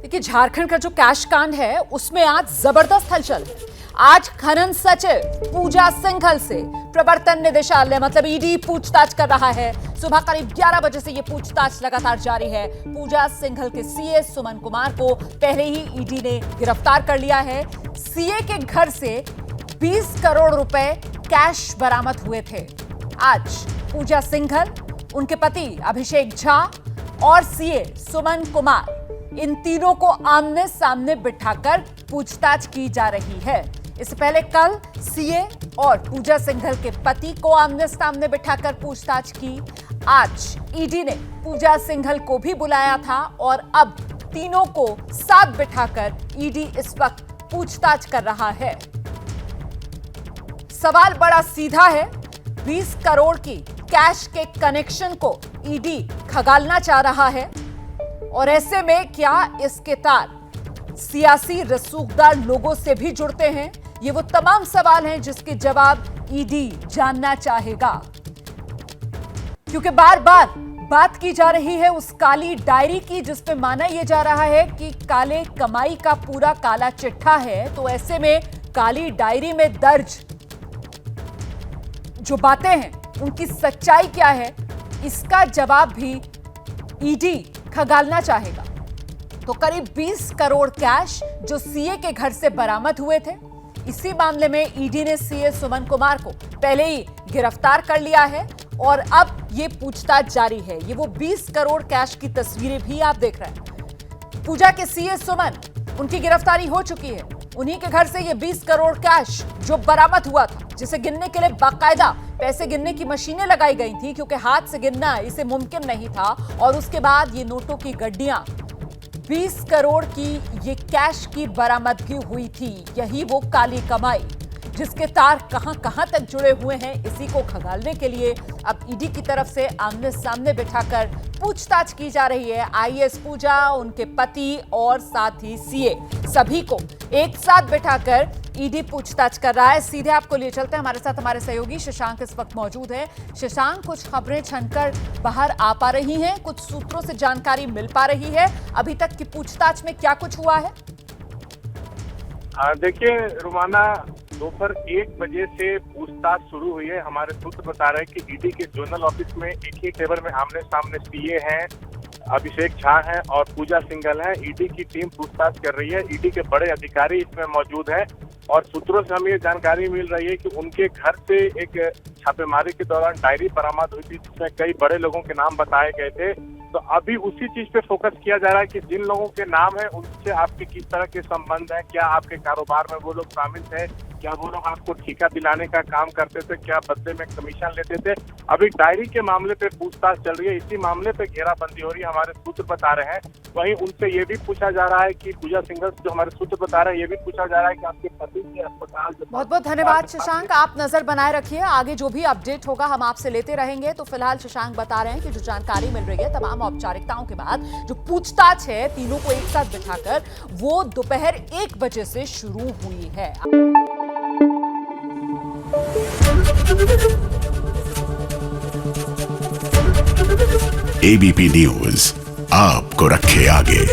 देखिए, झारखंड का जो कैश कांड है उसमें आज जबरदस्त हलचल है। आज खनन सचिव पूजा सिंघल से प्रवर्तन निदेशालय मतलब ईडी पूछताछ कर रहा है। सुबह करीब 11 बजे से यह पूछताछ लगातार जारी है। पूजा सिंघल के सीए सुमन कुमार को पहले ही ईडी ने गिरफ्तार कर लिया है। सीए के घर से 20 करोड़ रुपए कैश बरामद हुए थे। आज पूजा सिंघल, उनके पति अभिषेक झा और सीए सुमन कुमार, इन तीनों को आमने सामने बिठाकर पूछताछ की जा रही है। इससे पहले कल सीए और पूजा सिंघल के पति को आमने सामने बिठाकर पूछताछ की। आज ईडी ने पूजा सिंघल को भी बुलाया था और अब तीनों को साथ बिठाकर ईडी इस वक्त पूछताछ कर रहा है। सवाल बड़ा सीधा है। 20 करोड़ की कैश के कनेक्शन को ईडी खगालना चाह रहा है और ऐसे में क्या इसके तार सियासी रसूखदार लोगों से भी जुड़ते हैं? ये वो तमाम सवाल हैं जिसके जवाब ईडी जानना चाहेगा, क्योंकि बार बार बात की जा रही है उस काली डायरी की जिसपे माना यह जा रहा है कि काले कमाई का पूरा काला चिट्ठा है। तो ऐसे में काली डायरी में दर्ज जो बातें हैं उनकी सच्चाई क्या है, इसका जवाब भी ईडी खगालना चाहेगा। तो करीब 20 करोड़ कैश जो सीए के घर से बरामद हुए थे, इसी मामले में ईडी ने सीए सुमन कुमार को पहले ही गिरफ्तार कर लिया है और अब ये पूछताछ जारी है। ये वो 20 करोड़ कैश की तस्वीरें भी आप देख रहे हैं। पूजा के सीए सुमन, उनकी गिरफ्तारी हो चुकी है। उन्हीं के घर से ये 20 करोड़ कैश जो बरामद हुआ था, जिसे गिनने के लिए बाकायदा पैसे गिनने की मशीनें लगाई गई थी, क्योंकि हाथ से गिनना इसे मुमकिन नहीं था। और उसके बाद ये नोटों की गड्डियां, 20 करोड़ की ये कैश की बरामदगी हुई थी। यही वो काली कमाई जिसके तार कहां कहां तक जुड़े हुए हैं, इसी को खगालने के लिए अब ईडी की तरफ से आमने सामने बिठाकर पूछताछ की जा रही है। आईएएस पूजा, उनके पति और साथ ही सीए, सभी को एक साथ बिठाकर ईडी पूछताछ कर रहा है। सीधे आपको लिए चलते हैं, हमारे साथ हमारे सहयोगी शशांक इस वक्त मौजूद है। शशांक, कुछ खबरें छनकर बाहर आ पा रही हैं, कुछ सूत्रों से जानकारी मिल पा रही है। अभी तक की पूछताछ में क्या कुछ हुआ है? देखिए रुमाना, दोपहर 1 बजे से पूछताछ शुरू हुई है। हमारे सूत्र बता रहे हैं कि ईडी के जोनल ऑफिस में एक ही टेबल में आमने सामने सीए हैं, अभिषेक झा हैं और पूजा सिंघल हैं। ईडी की टीम पूछताछ कर रही है। ईडी के बड़े अधिकारी इसमें मौजूद हैं और सूत्रों से हमें ये जानकारी मिल रही है कि उनके घर से एक छापेमारी के दौरान डायरी बरामद हुई थी जिसमें कई बड़े लोगों के नाम बताए गए थे। तो अभी उसी चीज पे फोकस किया जा रहा है कि जिन लोगों के नाम है उनसे आपके किस तरह के संबंध है, क्या आपके कारोबार में वो लोग शामिल थे, क्या वो लोग आपको ठेका दिलाने का काम करते थे, क्या बदले में कमीशन लेते थे। अभी डायरी के मामले पे पूछताछ चल रही है। इसी मामले पे घेराबंदी हो रही है, हमारे सूत्र बता रहे हैं। वहीं उनसे ये भी पूछा जा रहा है कि पूजा सिंघल जो हमारे सूत्र बता रहे हैं, ये भी पूछा जा रहा है कि आपके पति के अस्पताल। बहुत बहुत धन्यवाद शशांक, आप नजर बनाए रखिए। आगे जो भी अपडेट होगा हम आपसे लेते रहेंगे। तो फिलहाल शशांक बता रहे हैं कि जो जानकारी मिल रही है, तमाम औपचारिकताओं के बाद जो पूछताछ है तीनों को एक साथ बिठाकर, वो दोपहर 1 बजे से शुरू हुई है। एबीपी न्यूज आपको रखे आगे।